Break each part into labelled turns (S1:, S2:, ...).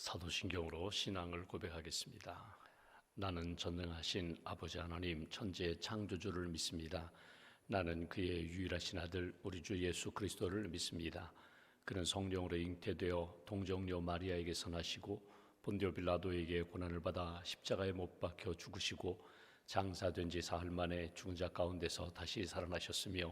S1: 사도신경으로 신앙을 고백하겠습니다. 나는 전능하신 아버지 하나님 천지의 창조주를 믿습니다. 나는 그의 유일하신 아들 우리 주 예수 그리스도를 믿습니다. 그는 성령으로 잉태되어 동정녀 마리아에게서 나시고 본디오 빌라도에게 고난을 받아 십자가에 못 박혀 죽으시고 장사된 지 사흘 만에 죽은 자 가운데서 다시 살아나셨으며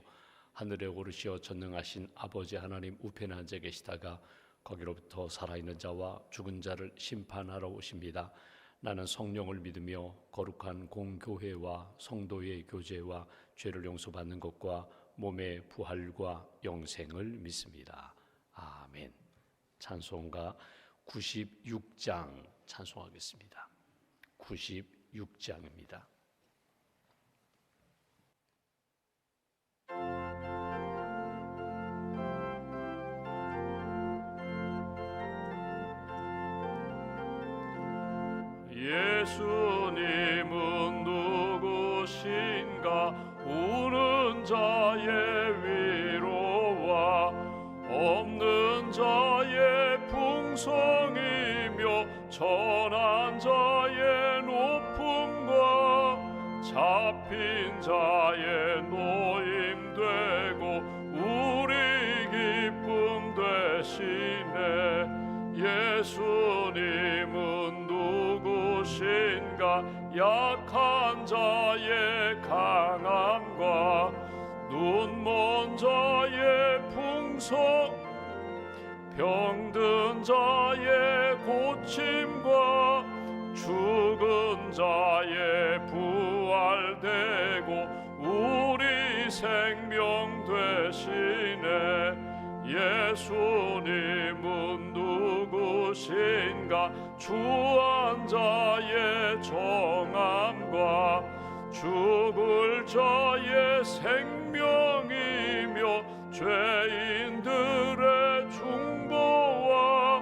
S1: 하늘에 오르시어 전능하신 아버지 하나님 우편에 앉아 계시다가 거기로부터 살아있는 자와 죽은 자를 심판하러 오십니다. 나는 성령을 믿으며 거룩한 공교회와 성도의 교제와 죄를 용서받는 것과 몸의 부활과 영생을 믿습니다. 아멘. 찬송가 96장 찬송하겠습니다. 96장입니다.
S2: 예수님은 누구신가? 우는 자의 위로와 없는 자의 풍성이며 천한 자의 높음과 잡힌 자의 노임 되고 우리 기쁨 되시네. 예수님은 누구신가? 약한 자의 강함과 눈먼 자의 풍성, 병든 자의 고침과 죽은 자의 부활되고 우리 생명 되시네. 예수님은 누구신가? 주한 자의 정함과 죽을 자의 생명이며 죄인들의 중보와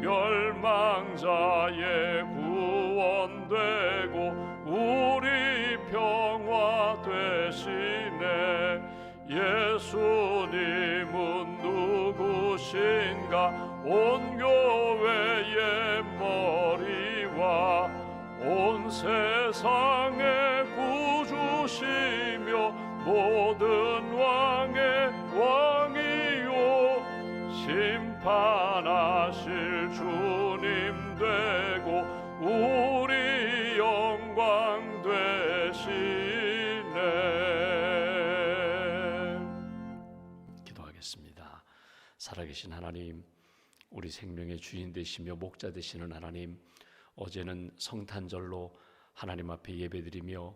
S2: 멸망자의 구원되고 우리 평화 되시네. 예수님은 누구신가? 온 교회의 머리와 온 세상의 구주시며 모든 왕의 왕이요 심판하실 주님 되고 우리 영광 되시네.
S1: 기도하겠습니다. 살아계신 하나님, 우리 생명의 주인 되시며 목자 되시는 하나님, 어제는 성탄절로 하나님 앞에 예배드리며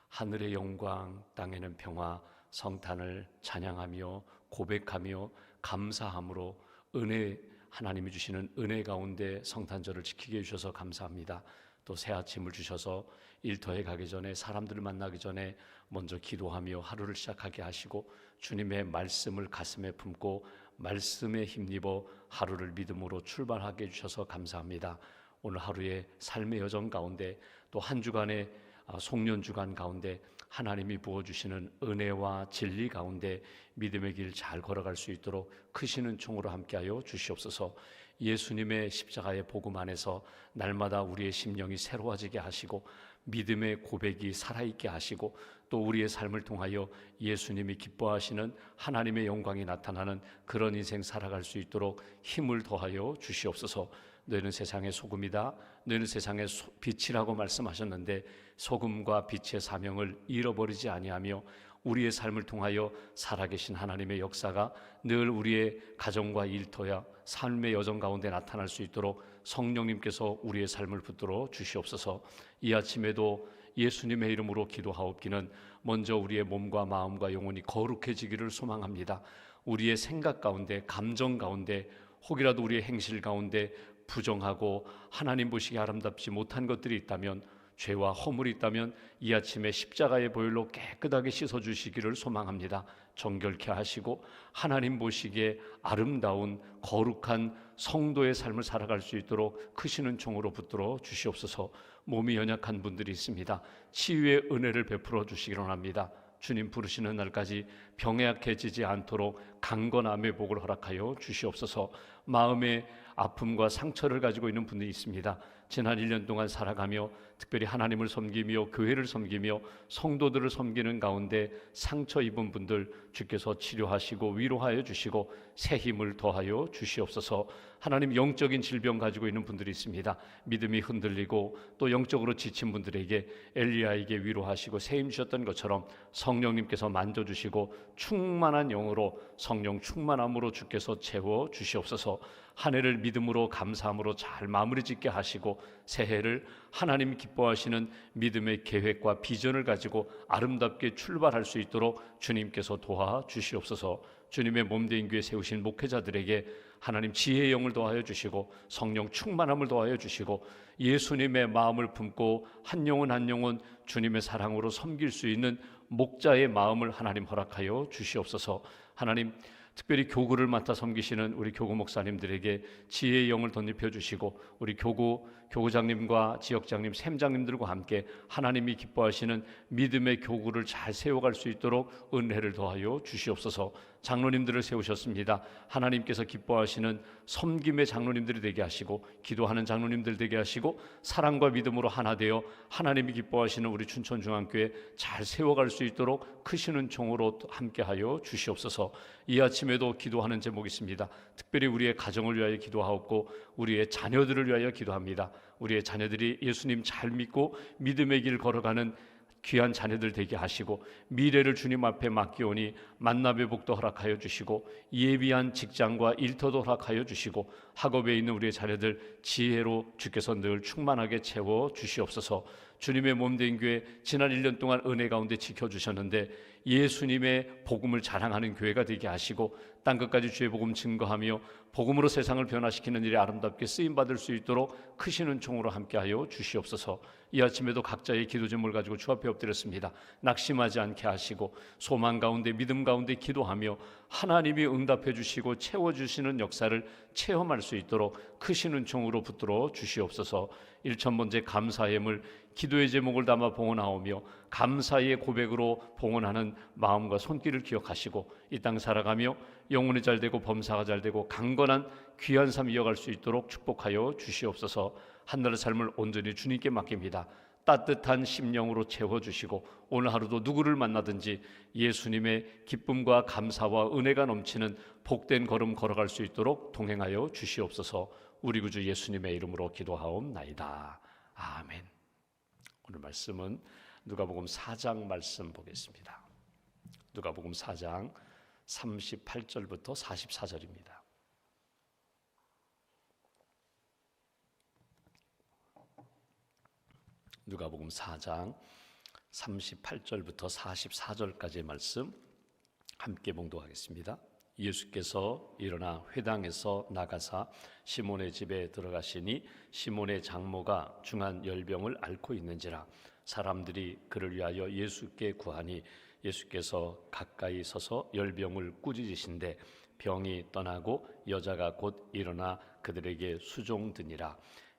S1: 하늘의 영광, 땅에는 평화, 성탄을 찬양하며 고백하며 감사함으로 은혜, 하나님이 주시는 은혜 가운데 성탄절을 지키게 해주셔서 감사합니다. 또 새 아침을 주셔서 일터에 가기 전에, 사람들을 만나기 전에 먼저 기도하며 하루를 시작하게 하시고 주님의 말씀을 가슴에 품고 말씀에 힘입어 하루를 믿음으로 출발하게 해주셔서 감사합니다. 오늘 하루의 삶의 여정 가운데 또 한 주간의 송년주간 가운데 하나님이 부어주시는 은혜와 진리 가운데 믿음의 길 잘 걸어갈 수 있도록 크시는 총으로 함께하여 주시옵소서. 예수님의 십자가의 복음 안에서 날마다 우리의 심령이 새로워지게 하시고 믿음의 고백이 살아있게 하시고 또 우리의 삶을 통하여 예수님이 기뻐하시는 하나님의 영광이 나타나는 그런 인생 살아갈 수 있도록 힘을 더하여 주시옵소서. 너희는 세상의 소금이다, 너희는 세상의 빛이라고 말씀하셨는데 소금과 빛의 사명을 잃어버리지 아니하며 우리의 삶을 통하여 살아계신 하나님의 역사가 늘 우리의 가정과 일터야 삶의 여정 가운데 나타날 수 있도록 성령님께서 우리의 삶을 붙들어 주시옵소서. 이 아침에도 예수님의 이름으로 기도하옵기는 먼저 우리의 몸과 마음과 영혼이 거룩해지기를 소망합니다. 우리의 생각 가운데, 감정 가운데, 혹이라도 우리의 행실 가운데 부정하고 하나님 보시기에 아름답지 못한 것들이 있다면, 죄와 허물이 있다면 이 아침에 십자가의 보혈로 깨끗하게 씻어주시기를 소망합니다. 정결케 하시고 하나님 보시기에 아름다운 거룩한 성도의 삶을 살아갈 수 있도록 크시는 총으로 붙들어 주시옵소서. 몸이 연약한 분들이 있습니다. 치유의 은혜를 베풀어 주시기를 원합니다. 주님 부르시는 날까지 병에 약해지지 않도록 강건함의 복을 허락하여 주시옵소서. 마음에 아픔과 상처를 가지고 있는 분들이 있습니다. 지난 1년 동안 살아가며 특별히 하나님을 섬기며 교회를 섬기며 성도들을 섬기는 가운데 상처 입은 분들 주께서 치료하시고 위로하여 주시고 새 힘을 더하여 주시옵소서. 하나님, 영적인 질병 가지고 있는 분들이 있습니다. 믿음이 흔들리고 또 영적으로 지친 분들에게 엘리야에게 위로하시고 새 힘 주셨던 것처럼 성령님께서 만져주시고 충만한 영으로 성령 충만함으로 주께서 채워 주시옵소서. 한 해를 믿음으로 감사함으로 잘 마무리 짓게 하시고 새해를 하나님 기뻐하시는 믿음의 계획과 비전을 가지고 아름답게 출발할 수 있도록 주님께서 도와주시옵소서. 주님의 몸된 교회 세우신 목회자들에게 하나님 지혜의 영을 더하여 주시고 성령 충만함을 더하여 주시고 예수님의 마음을 품고 한 영혼 한 영혼 주님의 사랑으로 섬길 수 있는 목자의 마음을 하나님 허락하여 주시옵소서. 하나님, 특별히 교구를 맡아 섬기시는 우리 교구 목사님들에게 지혜의 영을 덧입혀 주시고 우리 교구장님과 지역장님, 샘장님들과 함께 하나님이 기뻐하시는 믿음의 교구를 잘 세워갈 수 있도록 은혜를 더하여 주시옵소서. 장로님들을 세우셨습니다. 하나님께서 기뻐하시는 섬김의 장로님들이 되게 하시고 기도하는 장로님들 되게 하시고 사랑과 믿음으로 하나 되어 하나님이 기뻐하시는 우리 춘천중앙교회 잘 세워갈 수 있도록 크시는 종으로 함께하여 주시옵소서. 이 아침에도 기도하는 제목이 있습니다. 특별히 우리의 가정을 위하여 기도하옵고 우리의 자녀들을 위하여 기도합니다. 우리의 자녀들이 예수님 잘 믿고 믿음의 길 걸어가는 귀한 자녀들 되게 하시고 미래를 주님 앞에 맡기오니 만납의 복도 허락하여 주시고 예비한 직장과 일터도 허락하여 주시고 학업에 있는 우리의 자녀들 지혜로 주께서 늘 충만하게 채워 주시옵소서. 주님의 몸된 교회 지난 1년 동안 은혜 가운데 지켜주셨는데 예수님의 복음을 자랑하는 교회가 되게 하시고 땅끝까지 주의 복음 증거하며 복음으로 세상을 변화시키는 일에 아름답게 쓰임받을 수 있도록 크시는 종으로 함께하여 주시옵소서. 이 아침에도 각자의 기도 제목을 가지고 주 앞에 엎드렸습니다. 낙심하지 않게 하시고 소망 가운데 믿음 가운데 기도하며 하나님이 응답해 주시고 채워주시는 역사를 체험할 수 있도록 크시는 종으로 붙들어 주시옵소서. 1000번째 감사의 기도의 제목을 담아 봉헌하오며 감사의 고백으로 봉헌하는 마음과 손길을 기억하시고 이 땅 살아가며 영혼이 잘되고 범사가 잘되고 강건한 귀한 삶 이어갈 수 있도록 축복하여 주시옵소서. 한나라의 삶을 온전히 주님께 맡깁니다. 따뜻한 심령으로 채워주시고 오늘 하루도 누구를 만나든지 예수님의 기쁨과 감사와 은혜가 넘치는 복된 걸음 걸어갈 수 있도록 동행하여 주시옵소서. 우리 구주 예수님의 이름으로 기도하옵나이다. 아멘. 오늘 말씀은 누가복음 4장 말씀 보겠습니다. 누가복음 4장 38절부터 44절입니다. 누가복음 4장 38절부터 44절까지의 말씀 함께 봉독하겠습니다. 예수께서 일어나 회당에서 나가사 시몬의 집에 들어가시니 시몬의 장모가 중한 열병을 앓고 있는지라 사람들이 그를 위하여 예수께 구하니 예수께서 가까이 서서 열병을 꾸짖으신데 병이 떠나고 여자가 곧 일어나 그들에게 수종드니라.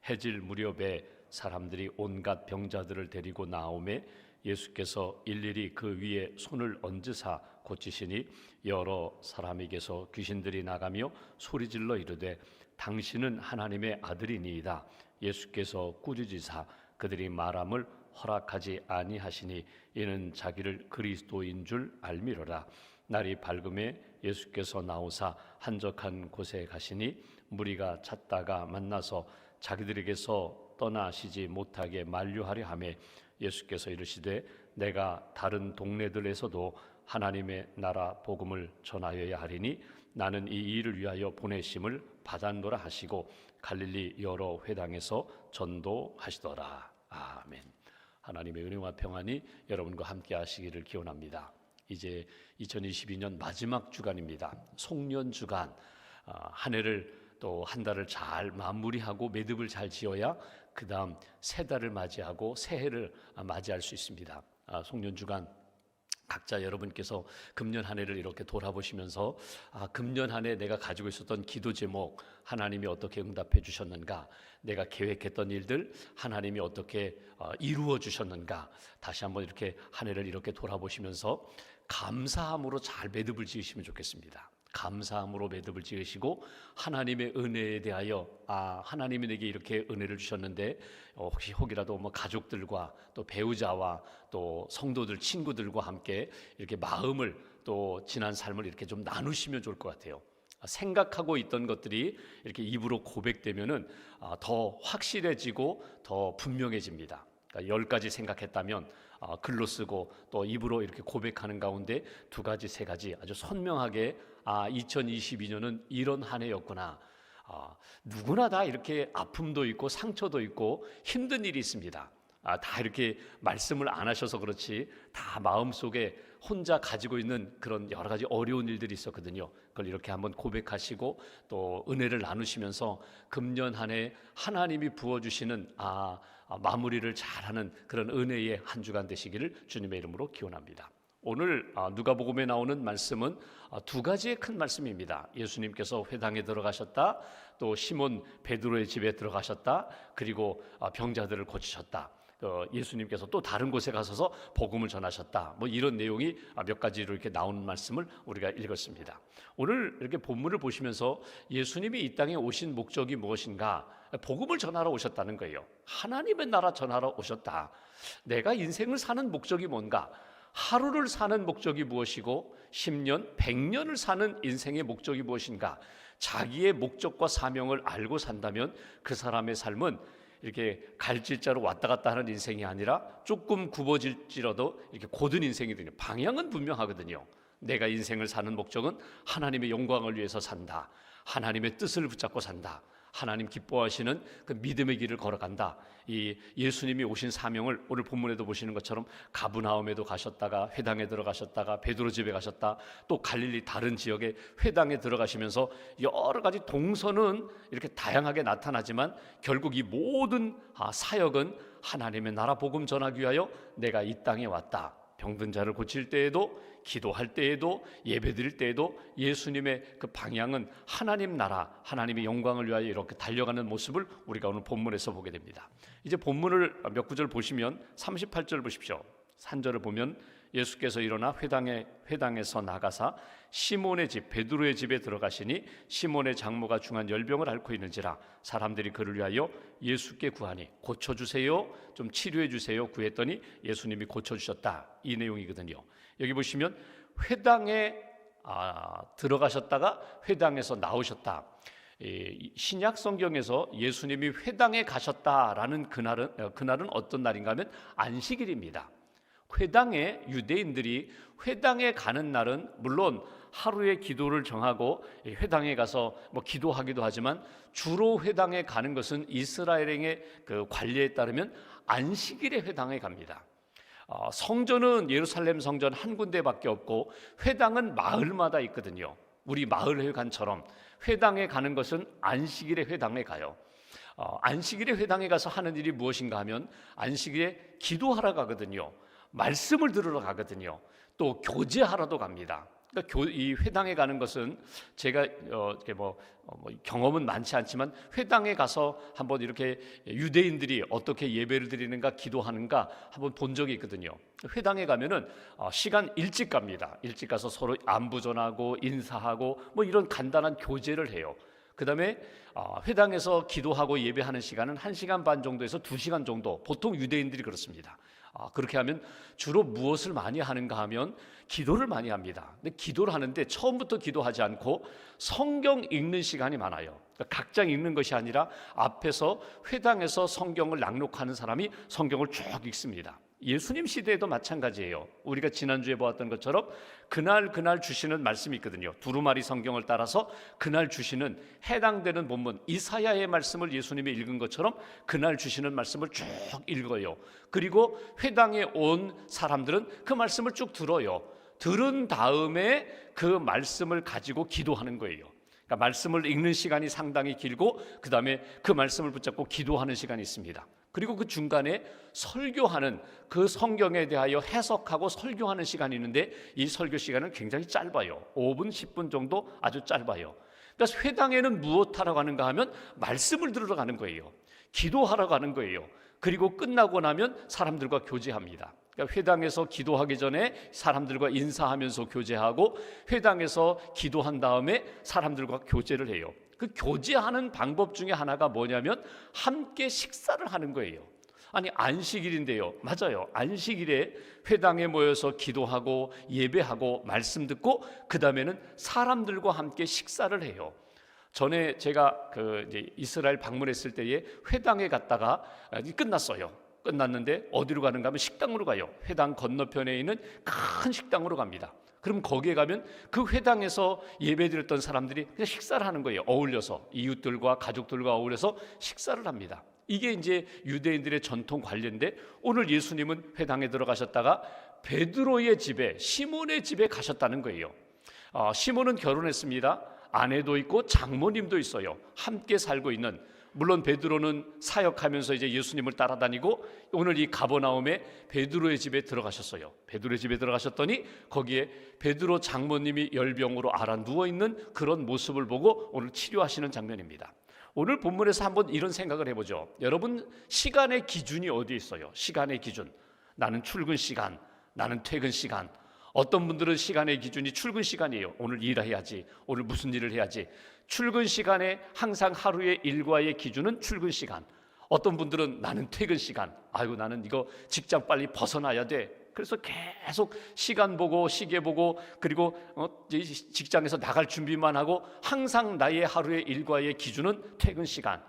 S1: 해질 무렵에 사람들이 온갖 병자들을 데리고 나오매 예수께서 일일이 그 위에 손을 얹으사 고치시니 여러 사람에게서 귀신들이 나가며 소리질러 이르되 당신은 하나님의 아들이니이다. 예수께서 꾸짖으사 그들이 말함을 허락하지 아니하시니 이는 자기를 그리스도인 줄 알미로라. 날이 밝음에 예수께서 나오사 한적한 곳에 가시니 무리가 찾다가 만나서 자기들에게서 떠나시지 못하게 만류하려 하며 예수께서 이르시되 내가 다른 동네들에서도 하나님의 나라 복음을 전하여야 하리니 나는 이 일을 위하여 보내심을 받았노라 하시고 갈릴리 여러 회당에서 전도하시더라. 아멘. 하나님의 은혜와 평안이 여러분과 함께 하시기를 기원합니다. 이제 2022년 마지막 주간입니다. 송년 주간. 한 해를 또 한 달을 잘 마무리하고 매듭을 잘 지어야 그 다음 새 달을 맞이하고 새해를 맞이할 수 있습니다. 송년 주간 각자 여러분께서 금년 한 해를 이렇게 돌아보시면서 금년 한 해 내가 가지고 있었던 기도 제목 하나님이 어떻게 응답해 주셨는가, 내가 계획했던 일들 하나님이 어떻게 이루어 주셨는가, 다시 한번 이렇게 한 해를 이렇게 돌아보시면서 감사함으로 잘 매듭을 지으시면 좋겠습니다. 감사함으로 매듭을 지으시고 하나님의 은혜에 대하여 하나님이 내게 이렇게 은혜를 주셨는데 혹이라도 뭐 가족들과 또 배우자와 또 성도들 친구들과 함께 이렇게 마음을 또 지난 삶을 이렇게 좀 나누시면 좋을 것 같아요. 생각하고 있던 것들이 이렇게 입으로 고백되면은 더 확실해지고 더 분명해집니다. 그러니까 10가지 생각했다면 글로 쓰고 또 입으로 이렇게 고백하는 가운데 2가지, 3가지 아주 선명하게 2022년은 이런 한 해였구나. 누구나 다 이렇게 아픔도 있고 상처도 있고 힘든 일이 있습니다. 다 이렇게 말씀을 안 하셔서 그렇지 다 마음속에 혼자 가지고 있는 그런 여러 가지 어려운 일들이 있었거든요. 그걸 이렇게 한번 고백하시고 또 은혜를 나누시면서 금년 한 해 하나님이 부어주시는 마무리를 잘하는 그런 은혜의 한 주간 되시기를 주님의 이름으로 기원합니다. 오늘 누가복음에 나오는 말씀은 2가지의 큰 말씀입니다. 예수님께서 회당에 들어가셨다, 또 시몬 베드로의 집에 들어가셨다, 그리고 병자들을 고치셨다. 예수님께서 또 다른 곳에 가셔서 복음을 전하셨다. 뭐 이런 내용이 몇 가지로 이렇게 나오는 말씀을 우리가 읽었습니다. 오늘 이렇게 본문을 보시면서 예수님이 이 땅에 오신 목적이 무엇인가? 복음을 전하러 오셨다는 거예요. 하나님의 나라 전하러 오셨다. 내가 인생을 사는 목적이 뭔가? 하루를 사는 목적이 무엇이고 10년, 100년을 사는 인생의 목적이 무엇인가? 자기의 목적과 사명을 알고 산다면 그 사람의 삶은 이렇게 갈질자로 왔다 갔다 하는 인생이 아니라 조금 굽어질지라도 이렇게 곧은 인생이 되는 방향은 분명하거든요. 내가 인생을 사는 목적은 하나님의 영광을 위해서 산다. 하나님의 뜻을 붙잡고 산다. 하나님 기뻐하시는 그 믿음의 길을 걸어간다. 이 예수님이 오신 사명을 오늘 본문에도 보시는 것처럼 가브나움에도 가셨다가 회당에 들어가셨다가 베드로 집에 가셨다. 또 갈릴리 다른 지역에 회당에 들어가시면서 여러 가지 동선은 이렇게 다양하게 나타나지만 결국 이 모든 사역은 하나님의 나라 복음 전하기 위하여 내가 이 땅에 왔다. 병든 자를 고칠 때에도 기도할 때에도 예배드릴 때에도 예수님의 그 방향은 하나님 나라 하나님의 영광을 위하여 이렇게 달려가는 모습을 우리가 오늘 본문에서 보게 됩니다. 이제 본문을 몇 구절 보시면 38절 보십시오. 3절을 보면 예수께서 일어나 회당에서 나가사 시몬의 집 베드로의 집에 들어가시니 시몬의 장모가 중한 열병을 앓고 있는지라 사람들이 그를 위하여 예수께 구하니 고쳐주세요, 좀 치료해주세요 구했더니 예수님이 고쳐주셨다. 이 내용이거든요. 여기 보시면 회당에 들어가셨다가 회당에서 나오셨다. 신약 성경에서 예수님이 회당에 가셨다라는 그날은 어떤 날인가 하면 안식일입니다. 회당에 유대인들이 회당에 가는 날은 물론 하루에 기도를 정하고 회당에 가서 뭐 기도하기도 하지만 주로 회당에 가는 것은 이스라엘의 그 관례에 따르면 안식일에 회당에 갑니다. 성전은 예루살렘 성전 한 군데밖에 없고 회당은 마을마다 있거든요. 우리 마을회관처럼 회당에 가는 것은 안식일에 회당에 가요. 안식일에 회당에 가서 하는 일이 무엇인가 하면 안식일에 기도하러 가거든요. 말씀을 들으러 가거든요. 또 교제하러도 갑니다. 그러니까 이 회당에 가는 것은 제가 경험은 많지 않지만 회당에 가서 한번 이렇게 유대인들이 어떻게 예배를 드리는가 기도하는가 한번 본 적이 있거든요. 회당에 가면은 시간 일찍 갑니다. 일찍 가서 서로 안부 전하고 인사하고 뭐 이런 간단한 교제를 해요. 그 다음에 회당에서 기도하고 예배하는 시간은 1시간 반 정도에서 2시간 정도, 보통 유대인들이 그렇습니다. 그렇게 하면 주로 무엇을 많이 하는가 하면 기도를 많이 합니다. 근데 기도를 하는데 처음부터 기도하지 않고 성경 읽는 시간이 많아요. 그러니까 각장 읽는 것이 아니라 앞에서 회당에서 성경을 낭독하는 사람이 성경을 쭉 읽습니다. 예수님 시대에도 마찬가지예요. 우리가 지난주에 보았던 것처럼 그날 주시는 말씀이 있거든요. 두루마리 성경을 따라서 그날 주시는 해당되는 본문 이사야의 말씀을 예수님이 읽은 것처럼 그날 주시는 말씀을 쭉 읽어요. 그리고 회당에 온 사람들은 그 말씀을 쭉 들어요. 들은 다음에 그 말씀을 가지고 기도하는 거예요. 그러니까 말씀을 읽는 시간이 상당히 길고 그 다음에 그 말씀을 붙잡고 기도하는 시간이 있습니다. 그리고 그 중간에 설교하는 그 성경에 대하여 해석하고 설교하는 시간이 있는데 이 설교 시간은 굉장히 짧아요. 5분, 10분 정도 아주 짧아요. 그러니까 회당에는 무엇하러 가는가 하면 말씀을 들으러 가는 거예요. 기도하러 가는 거예요. 그리고 끝나고 나면 사람들과 교제합니다. 그러니까 회당에서 기도하기 전에 사람들과 인사하면서 교제하고, 회당에서 기도한 다음에 사람들과 교제를 해요. 그 교제하는 방법 중에 하나가 뭐냐면 함께 식사를 하는 거예요. 아니, 안식일인데요. 맞아요. 안식일에 회당에 모여서 기도하고 예배하고 말씀 듣고 그 다음에는 사람들과 함께 식사를 해요. 전에 제가 이제 이스라엘 방문했을 때에 회당에 갔다가 끝났어요. 끝났는데 어디로 가는가 하면 식당으로 가요. 회당 건너편에 있는 큰 식당으로 갑니다. 그럼 거기에 가면 그 회당에서 예배드렸던 사람들이 그냥 식사를 하는 거예요. 어울려서 이웃들과 가족들과 어울려서 식사를 합니다. 이게 이제 유대인들의 전통 관례인데, 오늘 예수님은 회당에 들어가셨다가 베드로의 집에, 시몬의 집에 가셨다는 거예요. 시몬은 결혼했습니다. 아내도 있고 장모님도 있어요. 함께 살고 있는. 물론 베드로는 사역하면서 이제 예수님을 따라다니고, 오늘 이 가버나움에 베드로의 집에 들어가셨어요. 베드로의 집에 들어가셨더니 거기에 베드로 장모님이 열병으로 앓아 누워있는 그런 모습을 보고 오늘 치료하시는 장면입니다. 오늘 본문에서 한번 이런 생각을 해보죠. 여러분, 시간의 기준이 어디에 있어요? 시간의 기준. 나는 출근 시간, 나는 퇴근 시간. 어떤 분들은 시간의 기준이 출근 시간이에요. 오늘 일해야지, 오늘 무슨 일을 해야지. 출근 시간에 항상 하루의 일과의 기준은 출근 시간. 어떤 분들은 나는 퇴근 시간. 아이고, 나는 이거 직장 빨리 벗어나야 돼. 그래서 계속 시간 보고 시계 보고, 그리고 직장에서 나갈 준비만 하고, 항상 나의 하루의 일과의 기준은 퇴근 시간.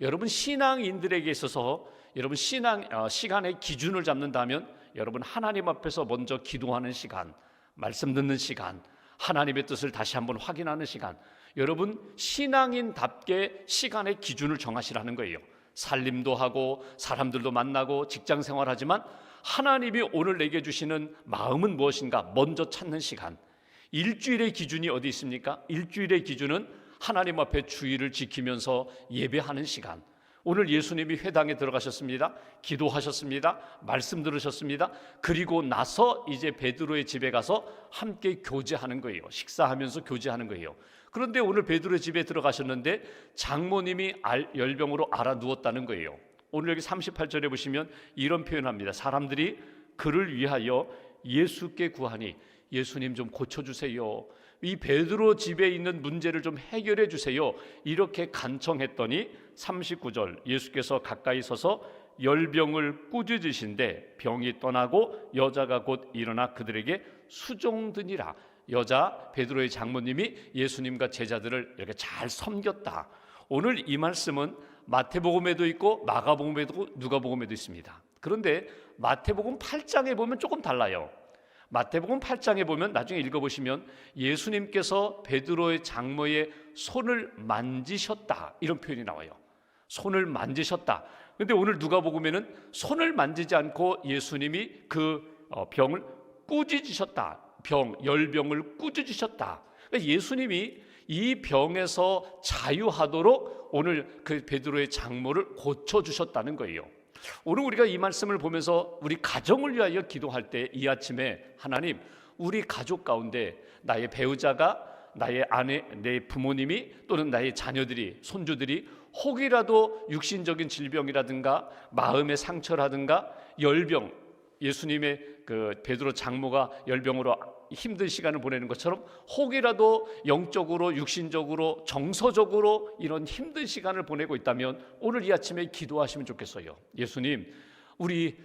S1: 여러분, 신앙인들에게 있어서 여러분 시간의 기준을 잡는다면, 여러분 하나님 앞에서 먼저 기도하는 시간, 말씀 듣는 시간, 하나님의 뜻을 다시 한번 확인하는 시간, 여러분 신앙인답게 시간의 기준을 정하시라는 거예요. 살림도 하고 사람들도 만나고 직장 생활하지만 하나님이 오늘 내게 주시는 마음은 무엇인가 먼저 찾는 시간. 일주일의 기준이 어디 있습니까? 일주일의 기준은 하나님 앞에 주의를 지키면서 예배하는 시간. 오늘 예수님이 회당에 들어가셨습니다. 기도하셨습니다. 말씀 들으셨습니다. 그리고 나서 이제 베드로의 집에 가서 함께 교제하는 거예요. 식사하면서 교제하는 거예요. 그런데 오늘 베드로의 집에 들어가셨는데 장모님이 열병으로 앓아 누웠다는 거예요. 오늘 여기 38절에 보시면 이런 표현합니다. 사람들이 그를 위하여 예수께 구하니, 예수님 좀 고쳐주세요. 이 베드로 집에 있는 문제를 좀 해결해 주세요. 이렇게 간청했더니 39절, 예수께서 가까이 서서 열병을 꾸짖으신데 병이 떠나고 여자가 곧 일어나 그들에게 수종드니라. 여자 베드로의 장모님이 예수님과 제자들을 이렇게 잘 섬겼다. 오늘 이 말씀은 마태복음에도 있고 마가복음에도 있고 누가복음에도 있습니다. 그런데 마태복음 8장에 보면 조금 달라요. 마태복음 8장에 보면 나중에 읽어보시면 예수님께서 베드로의 장모의 손을 만지셨다, 이런 표현이 나와요. 손을 만지셨다. 그런데 오늘 누가복음에는 손을 만지지 않고 예수님이 그 병을 꾸짖으셨다. 열병을 꾸짖으셨다. 그러니까 예수님이 이 병에서 자유하도록 오늘 그 베드로의 장모를 고쳐주셨다는 거예요. 오늘 우리가 이 말씀을 보면서 우리 가정을 위하여 기도할 때 이 아침에 하나님, 우리 가족 가운데 나의 배우자가, 나의 아내, 내 부모님이 또는 나의 자녀들이, 손주들이 혹이라도 육신적인 질병이라든가 마음의 상처라든가 열병, 예수님의 그 베드로 장모가 열병으로 힘든 시간을 보내는 것처럼 혹이라도 영적으로, 육신적으로, 정서적으로 이런 힘든 시간을 보내고 있다면 오늘 이 아침에 기도하시면 좋겠어요. 예수님, 우리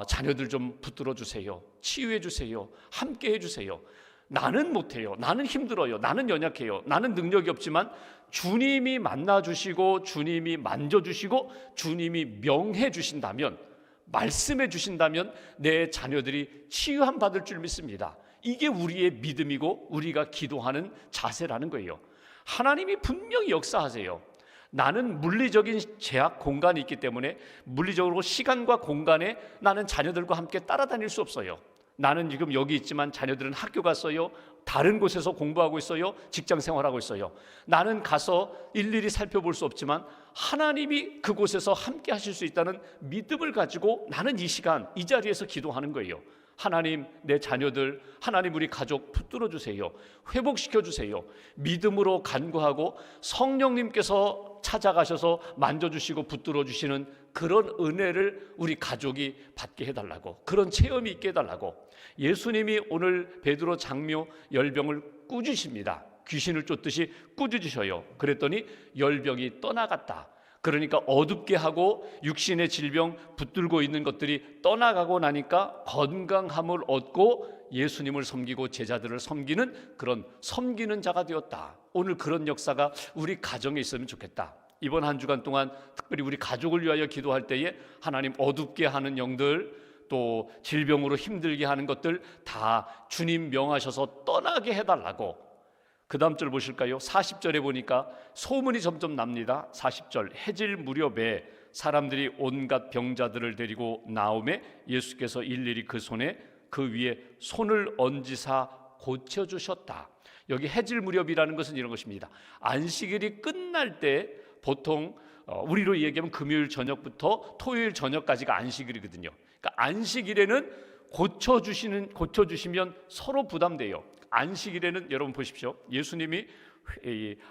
S1: 자녀들 좀 붙들어 주세요. 치유해 주세요. 함께 해주세요. 나는 못해요. 나는 힘들어요. 나는 연약해요. 나는 능력이 없지만 주님이 만나주시고 주님이 만져주시고 주님이 명해 주신다면, 말씀해 주신다면 내 자녀들이 치유함 받을 줄 믿습니다. 이게 우리의 믿음이고 우리가 기도하는 자세라는 거예요. 하나님이 분명히 역사하세요. 나는 물리적인 제약 공간이 있기 때문에 물리적으로 시간과 공간에 나는 자녀들과 함께 따라다닐 수 없어요. 나는 지금 여기 있지만 자녀들은 학교 갔어요. 다른 곳에서 공부하고 있어요. 직장 생활하고 있어요. 나는 가서 일일이 살펴볼 수 없지만 하나님이 그곳에서 함께 하실 수 있다는 믿음을 가지고 나는 이 시간 이 자리에서 기도하는 거예요. 하나님, 내 자녀들, 하나님 우리 가족 붙들어 주세요. 회복시켜 주세요. 믿음으로 간구하고 성령님께서 찾아가셔서 만져주시고 붙들어 주시는 그런 은혜를 우리 가족이 받게 해달라고, 그런 체험이 있게 해달라고. 예수님이 오늘 베드로 장묘 열병을 꾸짖으십니다. 귀신을 쫓듯이 꾸짖으셔요. 그랬더니 열병이 떠나갔다. 그러니까 어둡게 하고 육신의 질병 붙들고 있는 것들이 떠나가고 나니까 건강함을 얻고 예수님을 섬기고 제자들을 섬기는 그런 섬기는 자가 되었다. 오늘 그런 역사가 우리 가정에 있으면 좋겠다. 이번 한 주간 동안 특별히 우리 가족을 위하여 기도할 때에 하나님, 어둡게 하는 영들, 또 질병으로 힘들게 하는 것들 다 주님 명하셔서 떠나게 해달라고. 그 다음 절 보실까요? 40절에 보니까 소문이 점점 납니다. 40절, 해질 무렵에 사람들이 온갖 병자들을 데리고 나오매 예수께서 일일이 그 손에 그 위에 손을 얹으사 고쳐주셨다. 여기 해질 무렵이라는 것은 이런 것입니다. 안식일이 끝날 때 보통 우리로 얘기하면 금요일 저녁부터 토요일 저녁까지가 안식일이거든요. 그러니까 안식일에는 고쳐주시면 서로 부담돼요. 안식일에는 여러분 보십시오. 예수님이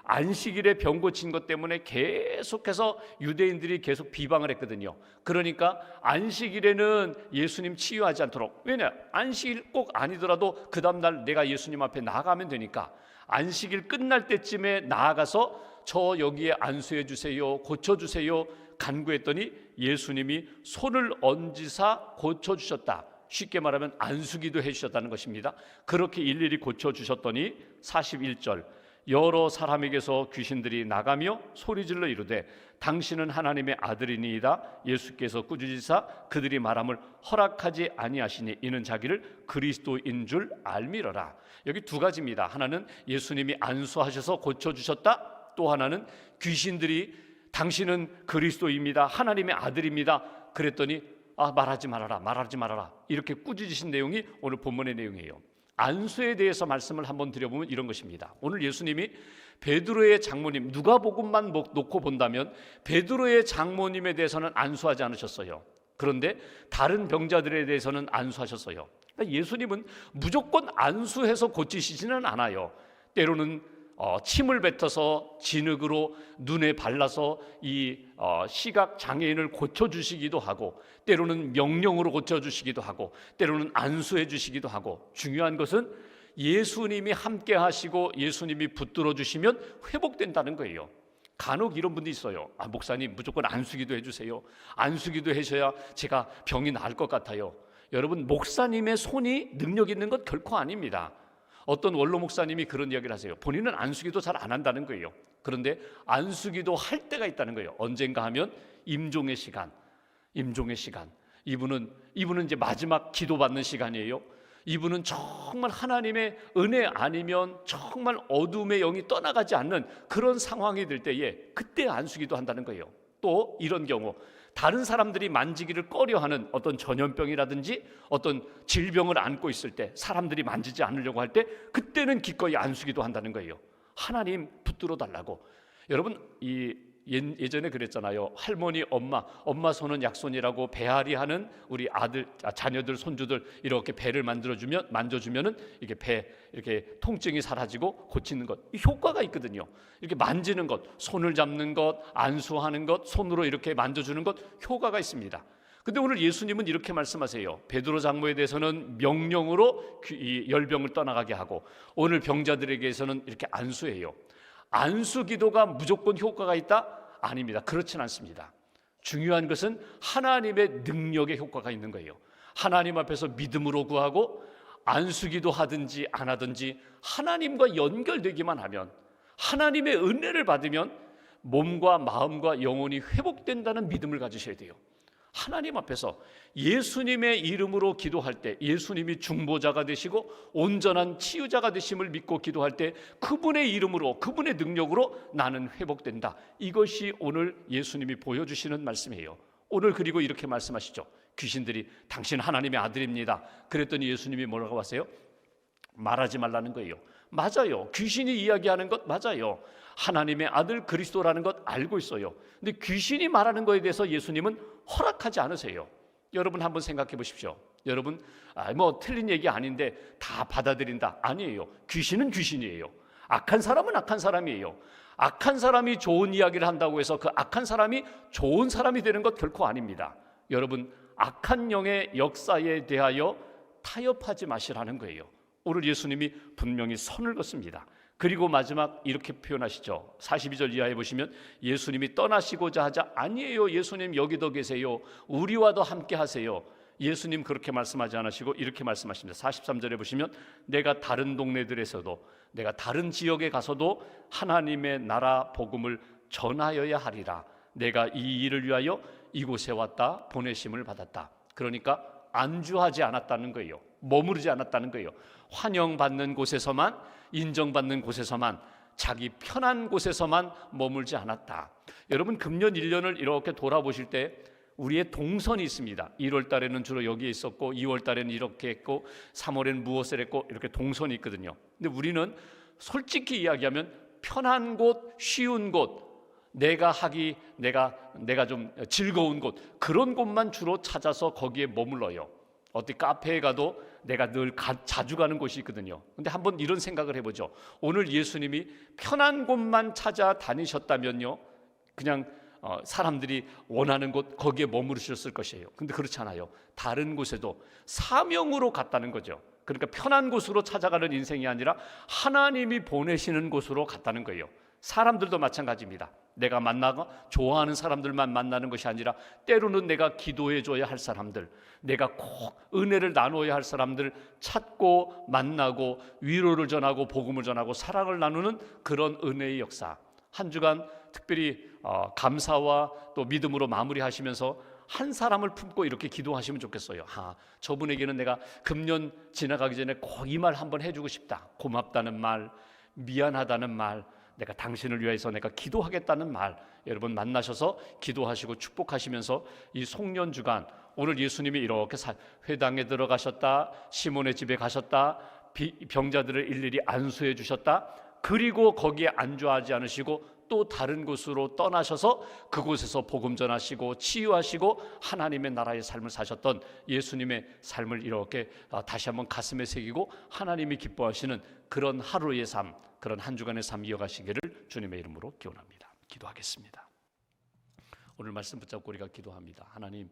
S1: 안식일에 병 고친 것 때문에 계속해서 유대인들이 계속 비방을 했거든요. 그러니까 안식일에는 예수님 치유하지 않도록, 왜냐? 안식일 꼭 아니더라도 그 다음날 내가 예수님 앞에 나아가면 되니까 안식일 끝날 때쯤에 나아가서 저 여기에 안수해 주세요, 고쳐주세요 간구했더니 예수님이 손을 얹으사 고쳐주셨다. 쉽게 말하면 안수기도 해주셨다는 것입니다. 그렇게 일일이 고쳐주셨더니 41절, 여러 사람에게서 귀신들이 나가며 소리질러 이르되 당신은 하나님의 아들이니이다. 예수께서 꾸짖으사 그들이 말함을 허락하지 아니하시니 이는 자기를 그리스도인 줄 알미러라. 여기 두 가지입니다. 하나는 예수님이 안수하셔서 고쳐주셨다. 또 하나는 귀신들이 당신은 그리스도입니다, 하나님의 아들입니다 그랬더니 말하지 말아라 이렇게 꾸짖으신 내용이 오늘 본문의 내용이에요. 안수에 대해서 말씀을 한번 드려보면 이런 것입니다. 오늘 예수님이 베드로의 장모님, 누가복음만 놓고 본다면 베드로의 장모님에 대해서는 안수하지 않으셨어요. 그런데 다른 병자들에 대해서는 안수하셨어요. 그러니까 예수님은 무조건 안수해서 고치시지는 않아요. 때로는 침을 뱉어서 진흙으로 눈에 발라서 이 시각 장애인을 고쳐주시기도 하고, 때로는 명령으로 고쳐주시기도 하고, 때로는 안수해 주시기도 하고, 중요한 것은 예수님이 함께 하시고 예수님이 붙들어 주시면 회복된다는 거예요. 간혹 이런 분도 있어요. 목사님 무조건 안수기도 해주세요. 안수기도 하셔야 제가 병이 나을 것 같아요. 여러분, 목사님의 손이 능력 있는 것 결코 아닙니다. 어떤 원로 목사님이 그런 이야기를 하세요. 본인은 안수기도 잘 안 한다는 거예요. 그런데 안수기도 할 때가 있다는 거예요. 언젠가 하면 임종의 시간. 이분은 이제 마지막 기도받는 시간이에요. 이분은 정말 하나님의 은혜 아니면 정말 어둠의 영이 떠나가지 않는 그런 상황이 될 때에 그때 안수기도 한다는 거예요. 또 이런 경우, 다른 사람들이 만지기를 꺼려하는 어떤 전염병이라든지 어떤 질병을 안고 있을 때 사람들이 만지지 않으려고 할 때 그때는 기꺼이 안수기도 한다는 거예요. 하나님 붙들어 달라고. 여러분, 예전에 그랬잖아요. 할머니, 엄마 손은 약손이라고 배앓이하는 우리 자녀들, 손주들 이렇게 배를 만져주면은 이게 배 이렇게 통증이 사라지고 고치는 것, 이 효과가 있거든요. 이렇게 만지는 것, 손을 잡는 것, 안수하는 것, 손으로 이렇게 만져주는 것 효과가 있습니다. 근데 오늘 예수님은 이렇게 말씀하세요. 베드로 장모에 대해서는 명령으로 이 열병을 떠나가게 하고, 오늘 병자들에게서는 이렇게 안수해요. 안수 기도가 무조건 효과가 있다? 아닙니다. 그렇진 않습니다. 중요한 것은 하나님의 능력의 효과가 있는 거예요. 하나님 앞에서 믿음으로 구하고 안수 기도 하든지 안 하든지 하나님과 연결되기만 하면, 하나님의 은혜를 받으면 몸과 마음과 영혼이 회복된다는 믿음을 가지셔야 돼요. 하나님 앞에서 예수님의 이름으로 기도할 때 예수님이 중보자가 되시고 온전한 치유자가 되심을 믿고 기도할 때 그분의 이름으로, 그분의 능력으로 나는 회복된다. 이것이 오늘 예수님이 보여주시는 말씀이에요. 오늘 그리고 이렇게 말씀하시죠. 귀신들이 당신 하나님의 아들입니다. 그랬더니 예수님이 뭐라고 하세요? 말하지 말라는 거예요. 맞아요. 귀신이 이야기하는 것 맞아요. 하나님의 아들 그리스도라는 것 알고 있어요. 근데 귀신이 말하는 것에 대해서 예수님은 허락하지 않으세요. 여러분 한번 생각해 보십시오. 여러분 뭐 틀린 얘기 아닌데 다 받아들인다. 아니에요. 귀신은 귀신이에요. 악한 사람은 악한 사람이에요. 악한 사람이 좋은 이야기를 한다고 해서 그 악한 사람이 좋은 사람이 되는 것 결코 아닙니다. 여러분, 악한 영의 역사에 대하여 타협하지 마시라는 거예요. 오늘 예수님이 분명히 선을 긋습니다. 그리고 마지막 이렇게 표현하시죠. 42절 이하에 보시면 예수님이 떠나시고자 하자 아니에요. 예수님 여기 더 계세요. 우리와도 함께 하세요. 예수님 그렇게 말씀하지 않으시고 이렇게 말씀하십니다. 43절에 보시면 내가 다른 동네들에서도 내가 다른 지역에 가서도 하나님의 나라 복음을 전하여야 하리라. 내가 이 일을 위하여 이곳에 왔다 보내심을 받았다. 그러니까 안주하지 않았다는 거예요. 머무르지 않았다는 거예요. 환영받는 곳에서만, 인정받는 곳에서만, 자기 편한 곳에서만 머물지 않았다. 여러분, 금년 1년을 이렇게 돌아보실 때 우리의 동선이 있습니다. 1월 달에는 주로 여기에 있었고 2월 달에는 이렇게 했고 3월에는 무엇을 했고 이렇게 동선이 있거든요. 근데 우리는 솔직히 이야기하면 편한 곳, 쉬운 곳, 내가 좀 즐거운 곳, 그런 곳만 주로 찾아서 거기에 머물러요. 어디 카페에 가도 내가 늘 자주 가는 곳이 있거든요. 근데 한번 이런 생각을 해보죠. 오늘 예수님이 편한 곳만 찾아다니셨다면요, 그냥 사람들이 원하는 곳 거기에 머무르셨을 것이에요. 근데 그렇지 않아요. 다른 곳에도 사명으로 갔다는 거죠. 그러니까 편한 곳으로 찾아가는 인생이 아니라 하나님이 보내시는 곳으로 갔다는 거예요. 사람들도 마찬가지입니다. 내가 만나고 좋아하는 사람들만 만나는 것이 아니라 때로는 내가 기도해 줘야 할 사람들, 내가 꼭 은혜를 나눠야 할 사람들 찾고 만나고 위로를 전하고 복음을 전하고 사랑을 나누는 그런 은혜의 역사. 한 주간 특별히 감사와 또 믿음으로 마무리하시면서 한 사람을 품고 이렇게 기도하시면 좋겠어요. 저분에게는 내가 금년 지나가기 전에 꼭 이 말 한번 해주고 싶다. 고맙다는 말, 미안하다는 말, 내가 당신을 위해서 내가 기도하겠다는 말, 여러분 만나셔서 기도하시고 축복하시면서 이 송년 주간, 오늘 예수님이 이렇게 회당에 들어가셨다, 시몬의 집에 가셨다, 병자들을 일일이 안수해 주셨다, 그리고 거기에 안주하지 않으시고 또 다른 곳으로 떠나셔서 그곳에서 복음 전하시고 치유하시고 하나님의 나라의 삶을 사셨던 예수님의 삶을 이렇게 다시 한번 가슴에 새기고 하나님이 기뻐하시는 그런 하루의 삶, 그런 한 주간의 삶 이어가시기를 주님의 이름으로 기원합니다. 기도하겠습니다. 오늘 말씀 붙잡고 우리가 기도합니다. 하나님,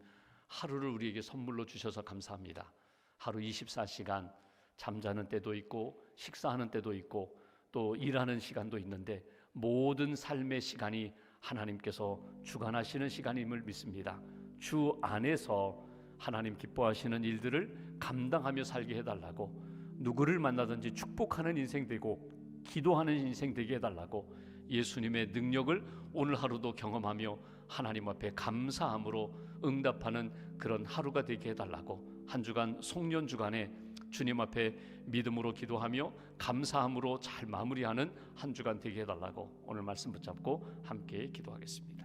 S1: 하루를 우리에게 선물로 주셔서 감사합니다. 하루 24시간 잠자는 때도 있고 식사하는 때도 있고 또 일하는 시간도 있는데 모든 삶의 시간이 하나님께서 주관하시는 시간임을 믿습니다. 주 안에서 하나님 기뻐하시는 일들을 감당하며 살게 해달라고, 누구를 만나든지 축복하는 인생 되고 기도하는 인생 되게 해달라고, 예수님의 능력을 오늘 하루도 경험하며 하나님 앞에 감사함으로 응답하는 그런 하루가 되게 해달라고, 한 주간 송년 주간에 주님 앞에 믿음으로 기도하며 감사함으로 잘 마무리하는 한 주간 되게 해달라고 오늘 말씀 붙잡고 함께 기도하겠습니다.